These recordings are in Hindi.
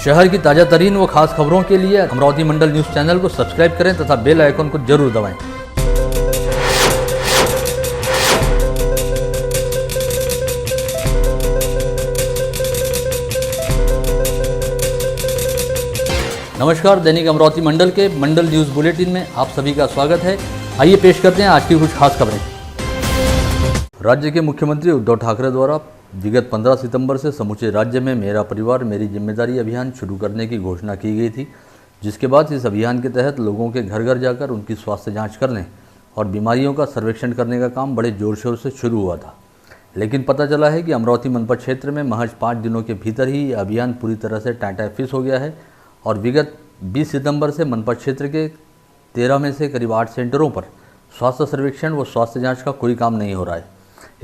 शहर की ताज़ा तरीन व खास खबरों के लिए अमरावती मंडल न्यूज़ चैनल को सब्सक्राइब करें तथा बेल आइकन को जरूर दबाएं। नमस्कार, दैनिक अमरावती मंडल के मंडल न्यूज़ बुलेटिन में आप सभी का स्वागत है। आइए पेश करते हैं आज की कुछ खास खबरें। राज्य के मुख्यमंत्री उद्धव ठाकरे द्वारा विगत 15 सितंबर से समूचे राज्य में मेरा परिवार मेरी जिम्मेदारी अभियान शुरू करने की घोषणा की गई थी, जिसके बाद इस अभियान के तहत लोगों के घर घर जाकर उनकी स्वास्थ्य जांच करने और बीमारियों का सर्वेक्षण करने का काम बड़े जोर शोर से शुरू हुआ था। लेकिन पता चला है कि अमरावती मनपा क्षेत्र में महज 5 दिनों के भीतर ही यह अभियान पूरी तरह से टाँटाफिस हो गया है और विगत 20 सितंबर से मनपा क्षेत्र के 13 में से करीब 8 सेंटरों पर स्वास्थ्य सर्वेक्षण व स्वास्थ्य जाँच का कोई काम नहीं हो रहा है।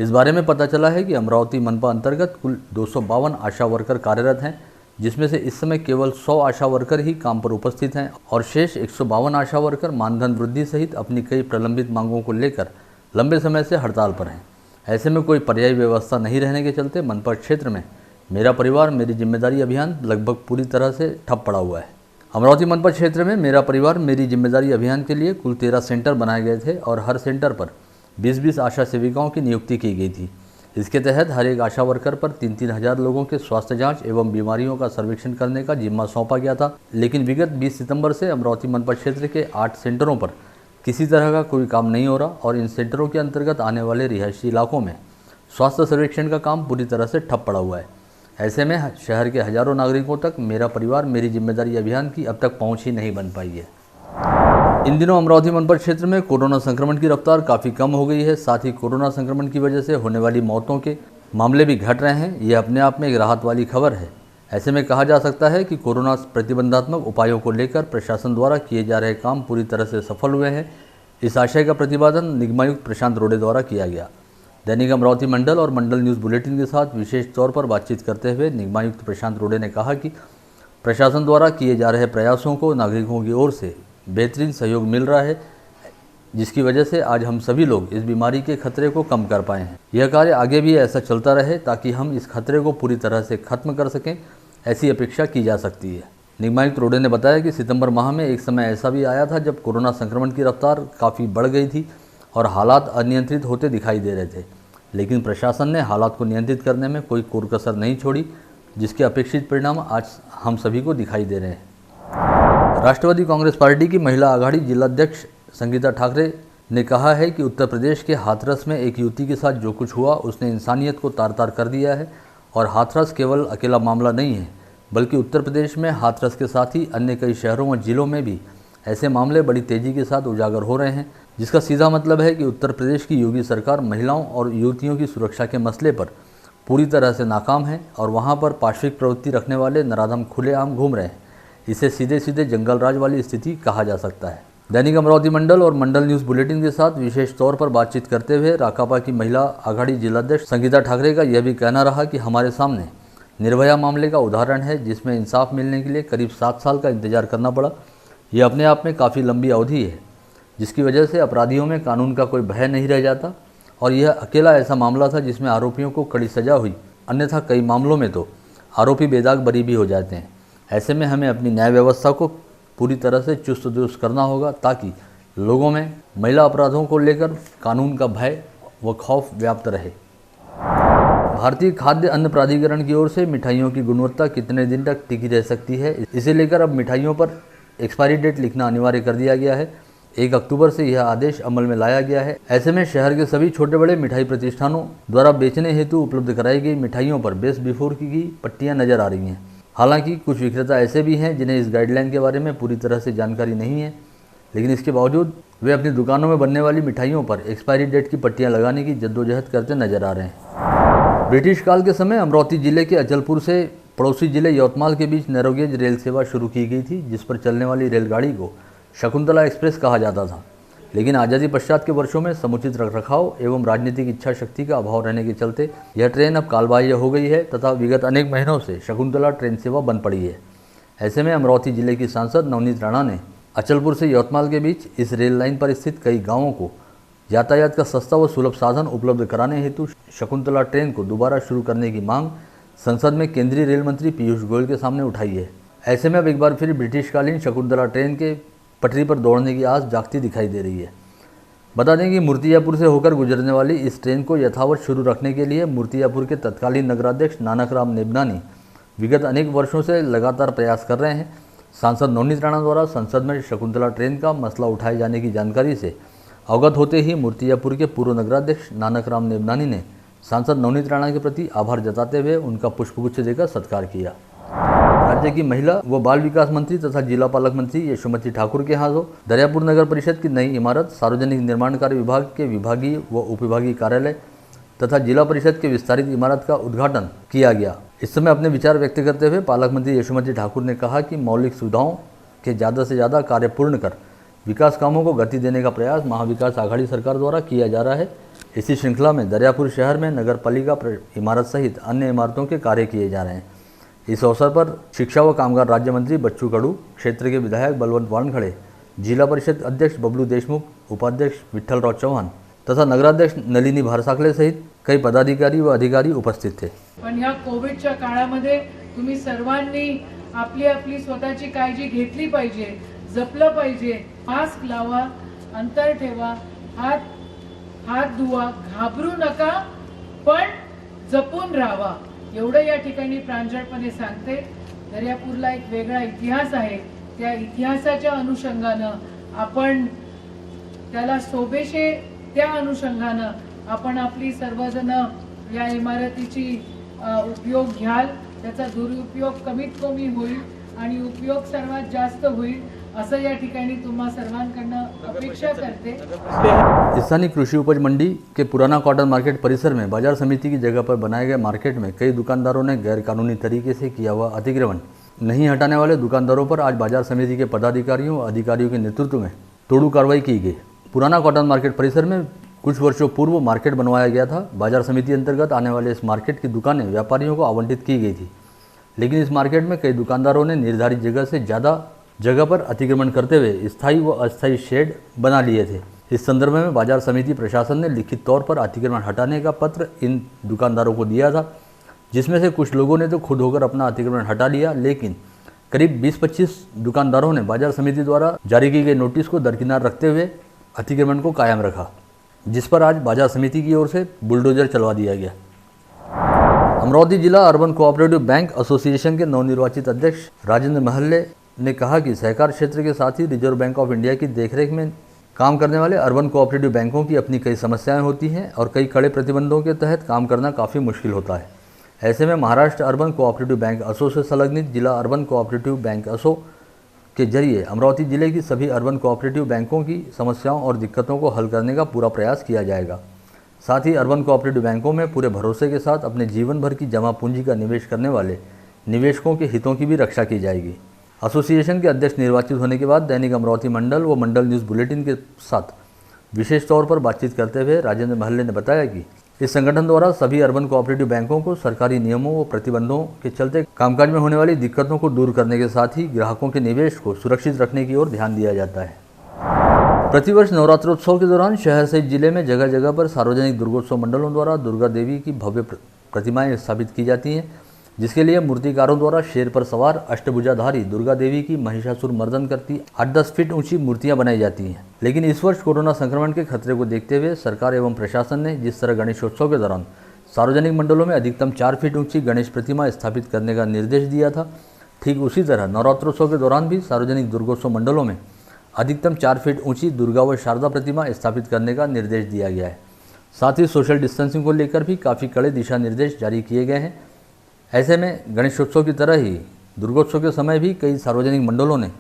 इस बारे में पता चला है कि अमरावती मनपा अंतर्गत कुल 252 आशा वर्कर कार्यरत हैं, जिसमें से इस समय केवल 100 आशा वर्कर ही काम पर उपस्थित हैं और शेष 152 आशा वर्कर मानधन वृद्धि सहित अपनी कई प्रलंबित मांगों को लेकर लंबे समय से हड़ताल पर हैं। ऐसे में कोई पर्यायी व्यवस्था नहीं रहने के चलते मनपा क्षेत्र में मेरा परिवार मेरी जिम्मेदारी अभियान लगभग पूरी तरह से ठप पड़ा हुआ है। अमरावती मनपा क्षेत्र में मेरा परिवार मेरी जिम्मेदारी अभियान के लिए कुल 13 सेंटर बनाए गए थे और हर सेंटर पर 20-20 आशा सेविकाओं की नियुक्ति की गई थी। इसके तहत हर एक आशा वर्कर पर 3-3 हज़ार लोगों के स्वास्थ्य जांच एवं बीमारियों का सर्वेक्षण करने का जिम्मा सौंपा गया था। लेकिन विगत 20 सितंबर से अमरावती मनपा क्षेत्र के 8 सेंटरों पर किसी तरह का कोई काम नहीं हो रहा और इन सेंटरों के अंतर्गत आने वाले रिहायशी इलाकों में स्वास्थ्य सर्वेक्षण का काम पूरी तरह से ठप पड़ा हुआ है। ऐसे में शहर के हजारों नागरिकों तक मेरा परिवार मेरी जिम्मेदारी अभियान की अब तक पहुँच ही नहीं बन पाई है। इन दिनों अमरावती मनपा क्षेत्र में कोरोना संक्रमण की रफ्तार काफ़ी कम हो गई है। साथ ही कोरोना संक्रमण की वजह से होने वाली मौतों के मामले भी घट रहे हैं। यह अपने आप में एक राहत वाली खबर है। ऐसे में कहा जा सकता है कि कोरोना प्रतिबंधात्मक उपायों को लेकर प्रशासन द्वारा किए जा रहे काम पूरी तरह से सफल हुए हैं। इस आशय का प्रतिपादन निगमायुक्त प्रशांत रोडे द्वारा किया गया। दैनिक अमरावती मंडल और मंडल न्यूज़ बुलेटिन के साथ विशेष तौर पर बातचीत करते हुए निगमायुक्त प्रशांत रोडे ने कहा कि प्रशासन द्वारा किए जा रहे प्रयासों को नागरिकों की ओर से बेहतरीन सहयोग मिल रहा है, जिसकी वजह से आज हम सभी लोग इस बीमारी के खतरे को कम कर पाए हैं। यह कार्य आगे भी ऐसा चलता रहे ताकि हम इस खतरे को पूरी तरह से खत्म कर सकें, ऐसी अपेक्षा की जा सकती है। निगमायुक्त रोडे ने बताया कि सितंबर माह में एक समय ऐसा भी आया था जब कोरोना संक्रमण की रफ्तार काफ़ी बढ़ गई थी और हालात अनियंत्रित होते दिखाई दे रहे थे, लेकिन प्रशासन ने हालात को नियंत्रित करने में कोई कोर-कसर नहीं छोड़ी, जिसके अपेक्षित परिणाम आज हम सभी को दिखाई दे रहे हैं। राष्ट्रवादी कांग्रेस पार्टी की महिला आघाड़ी जिलाध्यक्ष संगीता ठाकरे ने कहा है कि उत्तर प्रदेश के हाथरस में एक युवती के साथ जो कुछ हुआ उसने इंसानियत को तार-तार कर दिया है और हाथरस केवल अकेला मामला नहीं है, बल्कि उत्तर प्रदेश में हाथरस के साथ ही अन्य कई शहरों व जिलों में भी ऐसे मामले बड़ी तेज़ी के साथ उजागर हो रहे हैं, जिसका सीधा मतलब है कि उत्तर प्रदेश की योगी सरकार महिलाओं और युवतियों की सुरक्षा के मसले पर पूरी तरह से नाकाम है और वहाँ पर पाशविक प्रवृत्ति रखने वाले नराधम खुलेआम घूम रहे हैं। इसे सीधे सीधे जंगल राज वाली स्थिति कहा जा सकता है। दैनिक अमरावती मंडल और मंडल न्यूज़ बुलेटिन के साथ विशेष तौर पर बातचीत करते हुए राकापा की महिला आघाड़ी जिलाध्यक्ष संगीता ठाकरे का यह भी कहना रहा कि हमारे सामने निर्भया मामले का उदाहरण है, जिसमें इंसाफ मिलने के लिए करीब 7 साल का इंतजार करना पड़ा। यह अपने आप में काफ़ी लंबी अवधि है, जिसकी वजह से अपराधियों में कानून का कोई भय नहीं रह जाता और यह अकेला ऐसा मामला था जिसमें आरोपियों को कड़ी सजा हुई, अन्यथा कई मामलों में तो आरोपी बेदाग बरी भी हो जाते हैं। ऐसे में हमें अपनी न्याय व्यवस्था को पूरी तरह से चुस्त दुरुस्त करना होगा ताकि लोगों में महिला अपराधों को लेकर कानून का भय व खौफ व्याप्त रहे। भारतीय खाद्य अन्न प्राधिकरण की ओर से मिठाइयों की गुणवत्ता कितने दिन तक टिकी रह सकती है, इसे लेकर अब मिठाइयों पर एक्सपायरी डेट लिखना अनिवार्य कर दिया गया है। 1 अक्टूबर से यह आदेश अमल में लाया गया है। ऐसे में शहर के सभी छोटे बड़े मिठाई प्रतिष्ठानों द्वारा बेचने हेतु उपलब्ध कराई गई मिठाइयों पर बेस्ट बिफोर की पट्टियाँ नजर आ रही हैं। हालांकि कुछ विक्रेता ऐसे भी हैं जिन्हें इस गाइडलाइन के बारे में पूरी तरह से जानकारी नहीं है, लेकिन इसके बावजूद वे अपनी दुकानों में बनने वाली मिठाइयों पर एक्सपायरी डेट की पट्टियां लगाने की जद्दोजहद करते नजर आ रहे हैं। ब्रिटिश काल के समय अमरावती जिले के अचलपुर से पड़ोसी जिले यवतमाल के बीच नैरोगेज रेल सेवा शुरू की गई थी, जिस पर चलने वाली रेलगाड़ी को शकुंतला एक्सप्रेस कहा जाता था। लेकिन आज़ादी पश्चात के वर्षों में समुचित रखरखाव एवं राजनीतिक इच्छा शक्ति का अभाव रहने के चलते यह ट्रेन अब कालबाह्य हो गई है तथा विगत अनेक महीनों से शकुंतला ट्रेन सेवा बंद पड़ी है। ऐसे में अमरावती जिले की सांसद नवनीत राणा ने अचलपुर से यवतमाल के बीच इस रेल लाइन पर स्थित कई गाँवों को यातायात का सस्ता व सुलभ साधन उपलब्ध कराने हेतु शकुंतला ट्रेन को दोबारा शुरू करने की मांग संसद में केंद्रीय रेल मंत्री पीयूष गोयल के सामने उठाई है। ऐसे में अब एक बार फिर ब्रिटिशकालीन शकुंतला ट्रेन के पटरी पर दौड़ने की आस जागती दिखाई दे रही है। बता दें कि मूर्तिजापुर से होकर गुजरने वाली इस ट्रेन को यथावत शुरू रखने के लिए मूर्तिजापुर के तत्कालीन नगराध्यक्ष नानक राम नेबनानी विगत अनेक वर्षों से लगातार प्रयास कर रहे हैं। सांसद नवनीत राणा द्वारा संसद में शकुंतला ट्रेन का मसला उठाए जाने की जानकारी से अवगत होते ही मूर्तिजापुर के पूर्व नगराध्यक्ष नानक राम नेबनानी ने सांसद नवनीत राणा के प्रति आभार जताते हुए उनका पुष्पगुच्छ देकर सत्कार किया। राज्य की महिला व बाल विकास मंत्री तथा जिला पालक मंत्री यशोमती ठाकुर के हाथों दरियापुर नगर परिषद की नई इमारत, सार्वजनिक निर्माण कार्य विभाग के विभागीय व उपविभागीय कार्यालय तथा जिला परिषद के विस्तारित इमारत का उद्घाटन किया गया। इस समय अपने विचार व्यक्त करते हुए पालक मंत्री यशोमती ठाकुर ने कहा कि मौलिक सुविधाओं के ज़्यादा से ज़्यादा कार्य पूर्ण कर विकास कामों को गति देने का प्रयास महाविकास आघाड़ी सरकार द्वारा किया जा रहा है। इसी श्रृंखला में दरियापुर शहर में नगर पालिका इमारत सहित अन्य इमारतों के कार्य किए जा रहे हैं। इस अवसर पर शिक्षा व कामगार राज्य मंत्री बच्चू कडू, क्षेत्र के विधायक बलवंत वानखड़े, जिला परिषद अध्यक्ष बबलू देशमुख, उपाध्यक्ष विठ्ठलराव चव्हाण तथा नगराध्यक्ष नलिनी भारसाखले सहित काही पदाधिकारी व अधिकारी उपस्थित थे। पण ह्या कोविडच्या काळामध्ये तुम्ही सर्वांनी आपली आपली स्वतःची काळजी घेतली पाहिजे, जपलं पाहिजे। मास्क लावा, अंतर ठेवा, हात धुवा, घाबरू नका, पण जपून राहावा, एवढं या ठिकाणी प्रांजळपणे सांगते। दर्यापूरला एक वेगळा इतिहास आहे, त्या इतिहासाच्या अनुषंगानं आपण त्याला शोभेशे त्या अनुषंगानं आपण आपली सर्वजण या इमारतीची उपयोग घ्याल, त्याचा दुरुपयोग कमीत कमी होईल आणि उपयोग सर्वात जास्त होईल असं या ठिकाणी तुम्हा सर्वांकडनं अपेक्षा करते। स्थानीय कृषि उपज मंडी के पुराना कॉटन मार्केट परिसर में बाजार समिति की जगह पर बनाए गए मार्केट में कई दुकानदारों ने गैरकानूनी तरीके से किया हुआ अतिक्रमण नहीं हटाने वाले दुकानदारों पर आज बाजार समिति के पदाधिकारियों व अधिकारियों के नेतृत्व में तोड़ू कार्रवाई की गई। पुराना कॉटन मार्केट परिसर में कुछ वर्षों पूर्व मार्केट बनवाया गया था। बाजार समिति अंतर्गत आने वाले इस मार्केट की दुकानें व्यापारियों को आवंटित की गई थी, लेकिन इस मार्केट में कई दुकानदारों ने निर्धारित जगह से ज़्यादा जगह पर अतिक्रमण करते हुए स्थायी व अस्थायी शेड बना लिए थे। इस संदर्भ में बाजार समिति प्रशासन ने लिखित तौर पर अतिक्रमण हटाने का पत्र इन दुकानदारों को दिया था, जिसमें से कुछ लोगों ने तो खुद होकर अपना अतिक्रमण हटा लिया, लेकिन करीब 20-25 दुकानदारों ने बाजार समिति द्वारा जारी की गई नोटिस को दरकिनार रखते हुए अतिक्रमण को कायम रखा, जिस पर आज बाजार समिति की ओर से बुलडोजर चलवा दिया गया। अमरावती जिला अर्बन कोऑपरेटिव बैंक एसोसिएशन के नवनिर्वाचित अध्यक्ष राजेंद्र महल्ले ने कहा कि सहकार क्षेत्र के साथ ही रिजर्व बैंक ऑफ इंडिया की देखरेख में काम करने वाले अर्बन कोऑपरेटिव बैंकों की अपनी कई समस्याएं होती हैं और कई कड़े प्रतिबंधों के तहत काम करना काफ़ी मुश्किल होता है। ऐसे में महाराष्ट्र अर्बन कोऑपरेटिव बैंक एसो से संलग्नित जिला अर्बन कोऑपरेटिव बैंक एसो के जरिए अमरावती जिले की सभी अर्बन कोऑपरेटिव बैंकों की समस्याओं और दिक्कतों को हल करने का पूरा प्रयास किया जाएगा। साथ ही अर्बन कोऑपरेटिव बैंकों में पूरे भरोसे के साथ अपने जीवन भर की जमा पूंजी का निवेश करने वाले निवेशकों के हितों की भी रक्षा की जाएगी। एसोसिएशन के अध्यक्ष निर्वाचित होने के बाद दैनिक अमरावती मंडल व मंडल न्यूज़ बुलेटिन के साथ विशेष तौर पर बातचीत करते हुए राजेंद्र महल्ले ने बताया कि इस संगठन द्वारा सभी अर्बन कोऑपरेटिव बैंकों को सरकारी नियमों व प्रतिबंधों के चलते कामकाज में होने वाली दिक्कतों को दूर करने के साथ ही ग्राहकों के निवेश को सुरक्षित रखने की ओर ध्यान दिया जाता है। प्रतिवर्ष नवरात्रोत्सव के दौरान शहर सहित जिले में जगह जगह पर सार्वजनिक दुर्गोत्सव मंडलों द्वारा दुर्गा देवी की भव्य प्रतिमाएं स्थापित की जाती हैं, जिसके लिए मूर्तिकारों द्वारा शेर पर सवार अष्टभुजाधारी दुर्गा देवी की महिषासुर मर्दन करती 8-10 फीट ऊंची मूर्तियां बनाई जाती हैं। लेकिन इस वर्ष कोरोना संक्रमण के खतरे को देखते हुए सरकार एवं प्रशासन ने जिस तरह गणेशोत्सव के दौरान सार्वजनिक मंडलों में अधिकतम 4 फीट ऊंची गणेश प्रतिमा स्थापित करने का निर्देश दिया था, ठीक उसी तरह नवरात्रोत्सव के दौरान भी सार्वजनिक दुर्गोत्सव मंडलों में अधिकतम 4 फीट ऊंची दुर्गा व शारदा प्रतिमा स्थापित करने का निर्देश दिया गया है। साथ ही सोशल डिस्टेंसिंग को लेकर भी काफ़ी कड़े दिशा निर्देश जारी किए गए हैं। ऐसे में गणेशोत्सव की तरह ही दुर्गोत्सव के समय भी कई सार्वजनिक मंडलों ने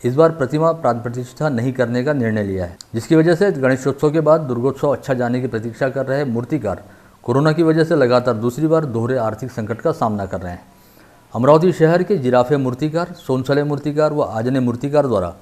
इस बार प्रतिमा प्राण प्रतिष्ठा नहीं करने का निर्णय लिया है, जिसकी वजह से गणेशोत्सव के बाद दुर्गोत्सव अच्छा जाने की प्रतीक्षा कर रहे मूर्तिकार कोरोना की वजह से लगातार दूसरी बार दोहरे आर्थिक संकट का सामना कर रहे हैं। अमरावती शहर के जिराफे मूर्तिकार, सोनसले मूर्तिकार व आजने मूर्तिकार द्वारा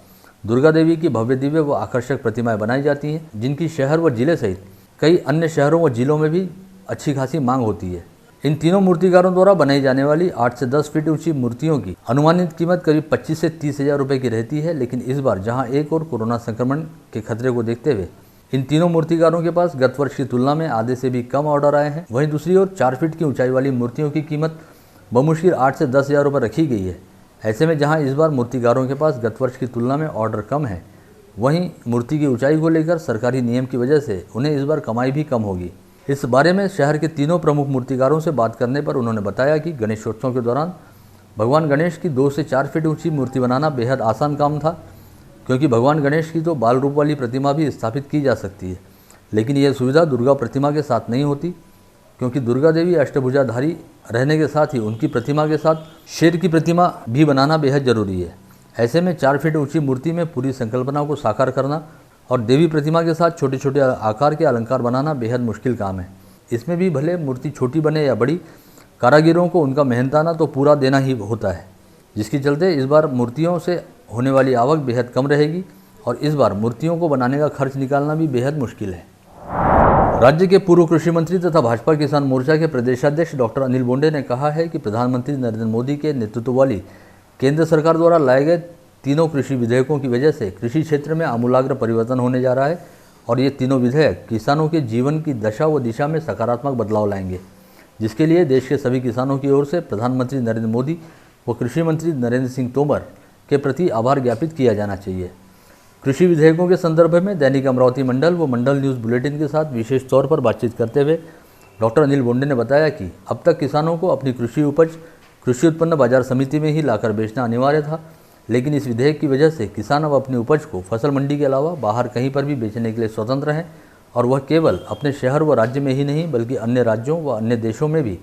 दुर्गा देवी की भव्य दिव्य व आकर्षक प्रतिमाएं बनाई जाती हैं, जिनकी शहर व जिले सहित कई अन्य शहरों व जिलों में भी अच्छी खासी मांग होती है। इन तीनों मूर्तिकारों द्वारा बनाई जाने वाली 8 से 10 फीट ऊंची मूर्तियों की अनुमानित कीमत करीब 25 से 30 हज़ार रुपये की रहती है। लेकिन इस बार जहां एक और कोरोना संक्रमण के खतरे को देखते हुए इन तीनों मूर्तिकारों के पास गत वर्ष की तुलना में आधे से भी कम ऑर्डर आए हैं। वहीं दूसरी ओर 4 फीट की ऊंचाई वाली मूर्तियों की कीमत बमुश्किल 8 से 10 हज़ार रुपये रखी गई है। ऐसे में जहां इस बार मूर्तिकारों के पास गत वर्ष की तुलना में ऑर्डर कम है, वहीं मूर्ति की ऊंचाई को लेकर सरकारी नियम की वजह से उन्हें इस बार कमाई भी कम होगी। इस बारे में शहर के तीनों प्रमुख मूर्तिकारों से बात करने पर उन्होंने बताया कि गणेशोत्सव के दौरान भगवान गणेश की 2 से 4 फीट ऊंची मूर्ति बनाना बेहद आसान काम था, क्योंकि भगवान गणेश की तो बाल रूप वाली प्रतिमा भी स्थापित की जा सकती है। लेकिन यह सुविधा दुर्गा प्रतिमा के साथ नहीं होती, क्योंकि दुर्गा देवी अष्टभुजाधारी रहने के साथ ही उनकी प्रतिमा के साथ शेर की प्रतिमा भी बनाना बेहद जरूरी है। ऐसे में 4 फीट ऊंची मूर्ति में पूरी संकल्पना को साकार करना और देवी प्रतिमा के साथ छोटे छोटे आकार के अलंकार बनाना बेहद मुश्किल काम है। इसमें भी भले मूर्ति छोटी बने या बड़ी, कारीगरों को उनका मेहनताना तो पूरा देना ही होता है, जिसके चलते इस बार मूर्तियों से होने वाली आवक बेहद कम रहेगी और इस बार मूर्तियों को बनाने का खर्च निकालना भी बेहद मुश्किल है। राज्य के पूर्व कृषि मंत्री तथा भाजपा किसान मोर्चा के प्रदेशाध्यक्ष डॉक्टर अनिल बोंडे ने कहा है कि प्रधानमंत्री नरेंद्र मोदी के नेतृत्व वाली केंद्र सरकार द्वारा लाए गए तीनों कृषि विधेयकों की वजह से कृषि क्षेत्र में आमूलाग्र परिवर्तन होने जा रहा है और ये तीनों विधेयक किसानों के जीवन की दशा व दिशा में सकारात्मक बदलाव लाएंगे, जिसके लिए देश के सभी किसानों की ओर से प्रधानमंत्री नरेंद्र मोदी व कृषि मंत्री नरेंद्र सिंह तोमर के प्रति आभार ज्ञापित किया जाना चाहिए। कृषि विधेयकों के संदर्भ में दैनिक अमरावती मंडल व मंडल न्यूज़ बुलेटिन के साथ विशेष तौर पर बातचीत करते हुए डॉक्टर अनिल बोंडे ने बताया कि अब तक किसानों को अपनी कृषि उपज कृषि उत्पन्न बाजार समिति में ही लाकर बेचना अनिवार्य था, लेकिन इस विधेयक की वजह से किसान अब अपनी उपज को फसल मंडी के अलावा बाहर कहीं पर भी बेचने के लिए स्वतंत्र हैं और वह केवल अपने शहर व राज्य में ही नहीं बल्कि अन्य राज्यों व अन्य देशों में भी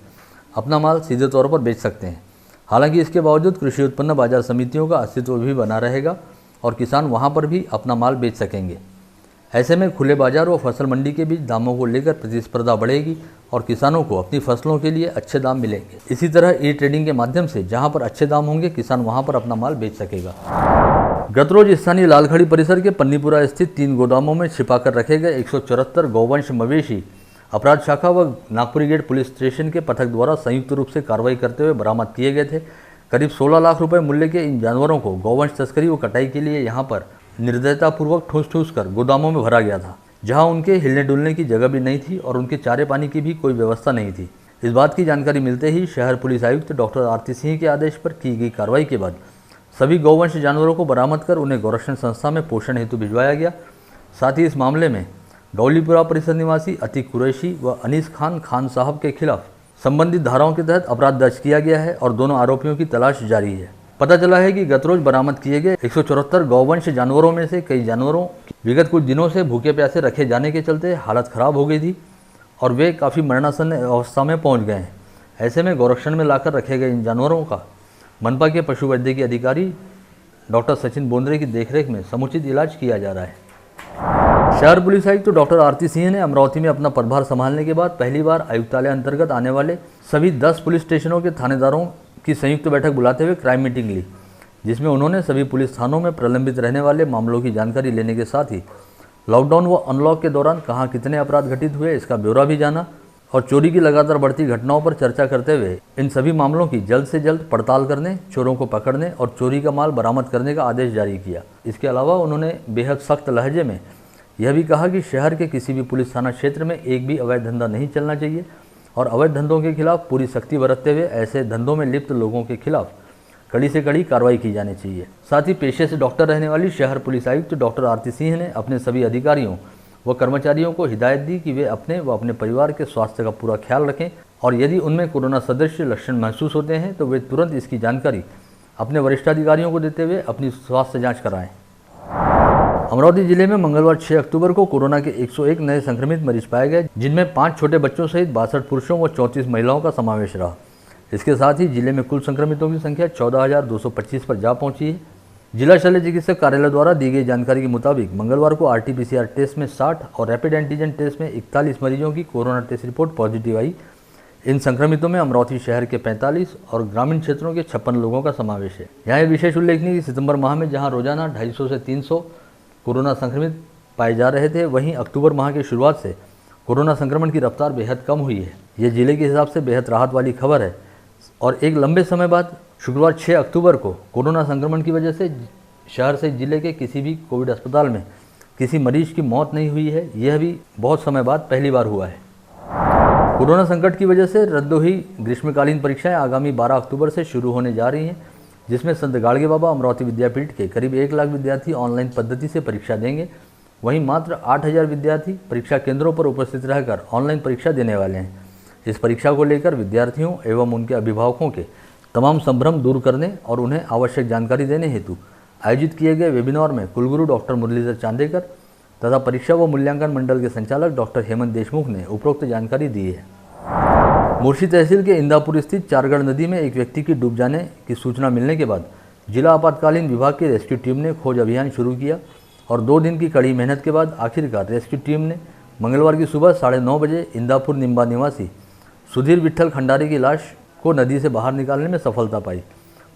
अपना माल सीधे तौर पर बेच सकते हैं। हालांकि इसके बावजूद कृषि उत्पन्न बाजार समितियों का अस्तित्व भी बना रहेगा और किसान वहां पर भी अपना माल बेच सकेंगे। ऐसे में खुले बाजार व फसल मंडी के बीच दामों को लेकर प्रतिस्पर्धा बढ़ेगी और किसानों को अपनी फसलों के लिए अच्छे दाम मिलेंगे। इसी तरह ई ट्रेडिंग के माध्यम से जहां पर अच्छे दाम होंगे किसान वहां पर अपना माल बेच सकेगा। गत रोज स्थानीय लालखड़ी परिसर के पन्नीपुरा स्थित 3 गोदामों में छिपाकर रखे गए 174 गौवंश मवेशी अपराध शाखा व नागपुरी गेट पुलिस स्टेशन के पथक द्वारा संयुक्त रूप से कार्रवाई करते हुए बरामद किए गए थे। करीब 16 लाख रुपए मूल्य के इन जानवरों को गौवंश तस्करी व कटाई के लिए यहां पर निर्दयतापूर्वक ठूस कर गोदामों में भरा गया था, जहां उनके हिलने डुलने की जगह भी नहीं थी और उनके चारे पानी की भी कोई व्यवस्था नहीं थी। इस बात की जानकारी मिलते ही शहर पुलिस आयुक्त डॉक्टर आरती सिंह के आदेश पर की गई कार्रवाई के बाद सभी गौवंश जानवरों को बरामद कर उन्हें गौरक्षण संस्था में पोषण हेतु भिजवाया गया। साथ ही इस मामले में गौलीपुरा परिसर निवासी अतीक कुरैशी व अनीस खान साहब के खिलाफ संबंधित धाराओं के तहत अपराध दर्ज किया गया है और दोनों आरोपियों की तलाश जारी है। पता चला है कि गत रोज बरामद किए गए 174 गौवंश जानवरों में से कई जानवरों विगत कुछ दिनों से भूखे प्यासे रखे जाने के चलते हालत खराब हो गई थी और वे काफ़ी मरणासन अवस्था में पहुंच गए हैं। ऐसे में गौरक्षण में लाकर रखे गए इन जानवरों का मनपा के पशु वैद्य के अधिकारी डॉक्टर सचिन बोंद्रे की देखरेख में समुचित इलाज किया जा रहा है। शहर पुलिस आयुक्त डॉक्टर आरती सिंह ने अमरावती में अपना पदभार संभालने के बाद पहली बार आयुक्तालय अंतर्गत आने वाले सभी 10 पुलिस स्टेशनों के थानेदारों की संयुक्त बैठक बुलाते हुए क्राइम मीटिंग ली, जिसमें उन्होंने सभी पुलिस थानों में प्रलंबित रहने वाले मामलों की जानकारी लेने के साथ ही लॉकडाउन व अनलॉक के दौरान कहां कितने अपराध घटित हुए इसका ब्यौरा भी जाना और चोरी की लगातार बढ़ती घटनाओं पर चर्चा करते हुए इन सभी मामलों की जल्द से जल्द पड़ताल करने, चोरों को पकड़ने और चोरी का माल बरामद करने का आदेश जारी किया। इसके अलावा उन्होंने बेहद सख्त लहजे में यह भी कहा कि शहर के किसी भी पुलिस थाना क्षेत्र में एक भी अवैध धंधा नहीं चलना चाहिए और अवैध धंधों के खिलाफ पूरी सख्ती बरतते हुए ऐसे धंधों में लिप्त लोगों के खिलाफ कड़ी से कड़ी कार्रवाई की जानी चाहिए। साथ ही पेशे से डॉक्टर रहने वाली शहर पुलिस आयुक्त डॉक्टर आरती सिंह ने अपने सभी अधिकारियों व कर्मचारियों को हिदायत दी कि वे अपने व अपने परिवार के स्वास्थ्य का पूरा ख्याल रखें और यदि उनमें कोरोना सदृश लक्षण महसूस होते हैं तो वे तुरंत इसकी जानकारी अपने वरिष्ठ अधिकारियों को देते हुए अपनी स्वास्थ्य जाँच कराएं। अमरावती जिले में मंगलवार 6 अक्टूबर को कोरोना के 101 नए संक्रमित मरीज पाए गए, जिनमें 5 छोटे बच्चों सहित 62 पुरुषों व 34 महिलाओं का समावेश रहा। इसके साथ ही जिले में कुल संक्रमितों की संख्या 14,225 पर जा पहुंची है। जिला शल्य चिकित्सक कार्यालय द्वारा दी गई जानकारी के मुताबिक मंगलवार को RT-PCR टेस्ट में 60 और रैपिड एंटीजन टेस्ट में 41 मरीजों की कोरोना टेस्ट रिपोर्ट पॉजिटिव आई। इन संक्रमितों में अमरावती शहर के 45 और ग्रामीण क्षेत्रों के 56 लोगों का समावेश है। यहाँ यह विशेष उल्लेखनीय कि सितंबर माह में जहाँ रोजाना 250 से 300 कोरोना संक्रमित पाए जा रहे थे, वहीं अक्टूबर माह की शुरुआत से कोरोना संक्रमण की रफ्तार बेहद कम हुई है। ये जिले के हिसाब से बेहद राहत वाली खबर है और एक लंबे समय बाद शुक्रवार 6 अक्टूबर को कोरोना संक्रमण की वजह से शहर से जिले के किसी भी कोविड अस्पताल में किसी मरीज की मौत नहीं हुई है। यह भी बहुत समय बाद पहली बार हुआ है। कोरोना संकट की वजह से रद्द हुई ग्रीष्मकालीन परीक्षाएं आगामी 12 अक्टूबर से शुरू होने जा रही हैं। जिसमें संत गाड़गे बाबा अमरावती विद्यापीठ के करीब 1 लाख विद्यार्थी ऑनलाइन पद्धति से परीक्षा देंगे। वहीं मात्र 8,000 विद्यार्थी परीक्षा केंद्रों पर उपस्थित रहकर ऑनलाइन परीक्षा देने वाले हैं। इस परीक्षा को लेकर विद्यार्थियों एवं उनके अभिभावकों के तमाम संभ्रम दूर करने और उन्हें आवश्यक जानकारी देने हेतु आयोजित किए गए वेबिनार में कुलगुरु डॉक्टर मुरलीधर चांदेकर तथा परीक्षा व मूल्यांकन मंडल के संचालक डॉक्टर हेमंत देशमुख ने उपरोक्त जानकारी दी है। मुर्शी तहसील के इंदापुर स्थित चारगढ़ नदी में एक व्यक्ति की डूब जाने की सूचना मिलने के बाद जिला आपातकालीन विभाग की रेस्क्यू टीम ने खोज अभियान शुरू किया और 2 दिन की कड़ी मेहनत के बाद आखिरकार रेस्क्यू टीम ने मंगलवार की सुबह 9:30 बजे इंदापुर निम्बा निवासी सुधीर विठल खंडारी की लाश को नदी से बाहर निकालने में सफलता पाई।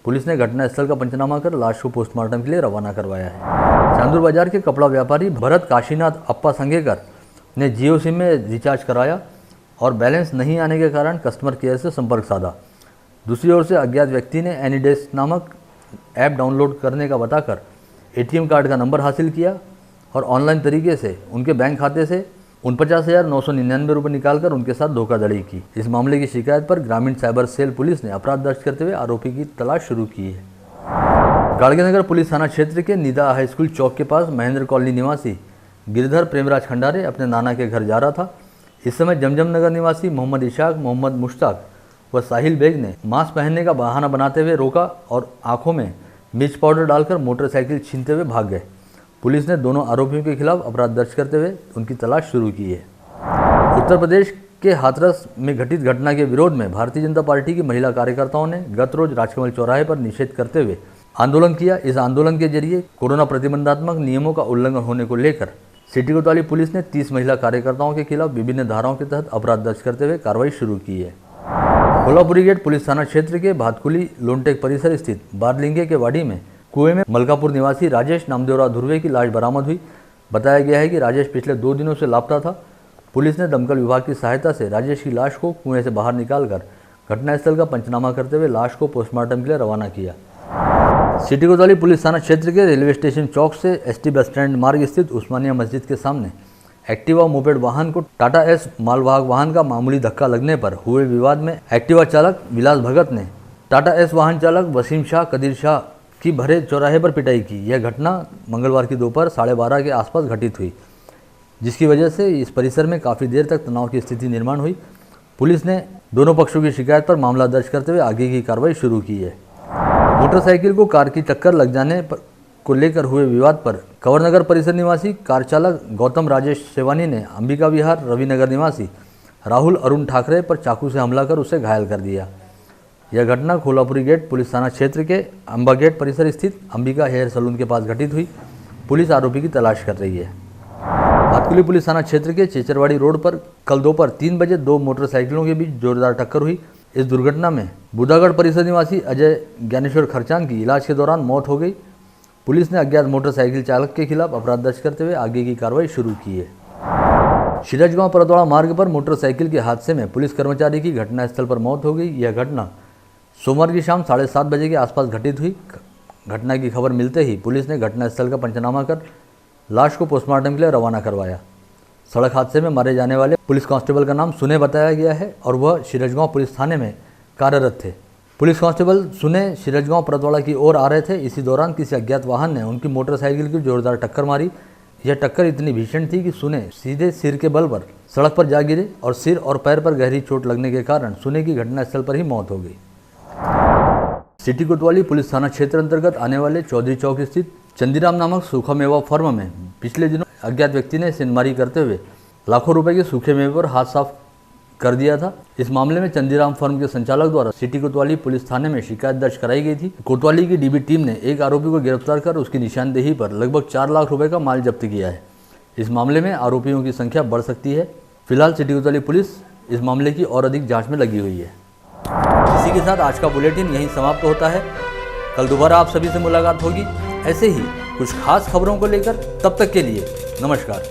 पुलिस ने घटनास्थल का पंचनामा कर लाश को पोस्टमार्टम के लिए रवाना करवाया है। चांदूर बाजार के कपड़ा व्यापारी भरत काशीनाथ अप्पा संगेकर ने जियो सिम में रिचार्ज कराया और बैलेंस नहीं आने के कारण कस्टमर केयर से संपर्क साधा। दूसरी ओर से अज्ञात व्यक्ति ने एनीडेस्क नामक ऐप डाउनलोड करने का बताकर एटीएम कार्ड का नंबर हासिल किया और ऑनलाइन तरीके से उनके बैंक खाते से 49,999 रुपये निकालकर उनके साथ धोखाधड़ी की। इस मामले की शिकायत पर ग्रामीण साइबर सेल पुलिस ने अपराध दर्ज करते हुए आरोपी की तलाश शुरू की है। गाड़गेनगर पुलिस थाना क्षेत्र के निदा हाई स्कूल चौक के पास महेंद्र कॉलोनी निवासी गिरधर प्रेमराज खंडारे अपने नाना के घर जा रहा था। इस समय जमजम नगर निवासी मोहम्मद इशाक, मोहम्मद मुश्ताक व साहिल बेग ने मास्क पहनने का बहाना बनाते हुए रोका और आंखों में मिर्च पाउडर डालकर मोटरसाइकिल छीनते हुए भाग गए। पुलिस ने दोनों आरोपियों के खिलाफ अपराध दर्ज करते हुए उनकी तलाश शुरू की है। उत्तर प्रदेश के हाथरस में घटित घटना के विरोध में भारतीय जनता पार्टी की महिला कार्यकर्ताओं ने गत रोज राजकमल चौराहे पर निषेध करते हुए आंदोलन किया। इस आंदोलन के जरिए कोरोना प्रतिबंधात्मक नियमों का उल्लंघन होने को लेकर सिटी कोतवाली पुलिस ने 30 महिला कार्यकर्ताओं के खिलाफ विभिन्न धाराओं के तहत अपराध दर्ज करते हुए कार्रवाई शुरू की है। कोल्हापुरी गेट पुलिस थाना क्षेत्र के भातकुली लोनटेक परिसर स्थित बारलिंगे के वाड़ी में कुएं में मलकापुर निवासी राजेश नामदेवराव धुर्वे की लाश बरामद हुई। बताया गया है कि राजेश पिछले 2 दिनों से लापता था। पुलिस ने दमकल विभाग की सहायता से राजेश की लाश को कुएं से बाहर निकालकर घटनास्थल का पंचनामा करते हुए लाश को पोस्टमार्टम के लिए रवाना किया। सिटी कोतवाली पुलिस थाना क्षेत्र के रेलवे स्टेशन चौक से एसटी बस स्टैंड मार्ग स्थित उस्मानिया मस्जिद के सामने एक्टिवा मोपेड वाहन को टाटा एस मालवाहक वाहन का मामूली धक्का लगने पर हुए विवाद में एक्टिवा चालक विलास भगत ने टाटा एस वाहन चालक वसीम शाह कदीर शाह की भरे चौराहे पर पिटाई की। यह घटना मंगलवार की दोपहर 12:30 के आसपास घटित हुई, जिसकी वजह से इस परिसर में काफ़ी देर तक तनाव की स्थिति निर्माण हुई। पुलिस ने दोनों पक्षों की शिकायत पर मामला दर्ज करते हुए आगे की कार्रवाई शुरू की है। मोटरसाइकिल को कार की टक्कर लग जाने को लेकर हुए विवाद पर कंवरनगर परिसर निवासी कार चालक गौतम राजेश सेवानी ने अंबिका विहार रविनगर निवासी राहुल अरुण ठाकरे पर चाकू से हमला कर उसे घायल कर दिया। यह घटना कोल्हापुरी गेट पुलिस थाना क्षेत्र के अंबा गेट परिसर स्थित अंबिका हेयर सलून के पास घटित हुई। पुलिस आरोपी की तलाश कर रही है। भातकुली पुलिस थाना क्षेत्र के चेचरवाड़ी रोड पर कल दोपहर 3 बजे 2 मोटरसाइकिलों के बीच जोरदार टक्कर हुई। इस दुर्घटना में बुदागढ़ परिसर निवासी अजय ज्ञानेश्वर खरचान की इलाज के दौरान मौत हो गई। पुलिस ने अज्ञात मोटरसाइकिल चालक के खिलाफ अपराध दर्ज करते हुए आगे की कार्रवाई शुरू की है। शिराजगांव परतवाड़ा मार्ग पर मोटरसाइकिल के हादसे में पुलिस कर्मचारी की घटनास्थल पर मौत हो गई। यह घटना सोमवार की शाम 7:30 बजे के आसपास घटित हुई। घटना की खबर मिलते ही पुलिस ने घटनास्थल का पंचनामा कर लाश को पोस्टमार्टम के लिए रवाना करवाया। सड़क हादसे में मारे जाने वाले पुलिस कांस्टेबल का नाम सुने बताया गया है और वह शिराजगांव पुलिस थाने में कार्यरत थे। पुलिस कांस्टेबल सुने शिराजगांव परतवाड़ा की ओर आ रहे थे। इसी दौरान किसी अज्ञात वाहन ने उनकी मोटरसाइकिल की जोरदार टक्कर मारी। यह टक्कर इतनी भीषण थी कि सुने सीधे सिर के बल पर सड़क पर जा गिरे और सिर और पैर पर गहरी चोट लगने के कारण सुने की घटनास्थल पर ही मौत हो गई। सिटी कोतवाली पुलिस थाना क्षेत्र अंतर्गत आने वाले चौधरी चौक स्थित चंदीराम नामक सूखा मेवा फर्म में पिछले दिनों अज्ञात व्यक्ति ने सेंधमारी करते हुए लाखों रुपए के सूखे मेवे पर हाथ साफ कर दिया था। इस मामले में चंदीराम फर्म के संचालक द्वारा सिटी कोतवाली पुलिस थाने में शिकायत दर्ज कराई गई थी। कोतवाली की डीबी टीम ने एक आरोपी को गिरफ्तार कर उसकी निशानदेही पर लगभग 4 लाख रुपए का माल जब्त किया है। इस मामले में आरोपियों की संख्या बढ़ सकती है। फिलहाल सिटी कोतवाली पुलिस इस मामले की और अधिक जाँच में लगी हुई है। इसी के साथ आज का बुलेटिन यहीं समाप्त होता है। कल दोबारा आप सभी से मुलाकात होगी ऐसे ही कुछ खास खबरों को लेकर। तब तक के लिए नमस्कार।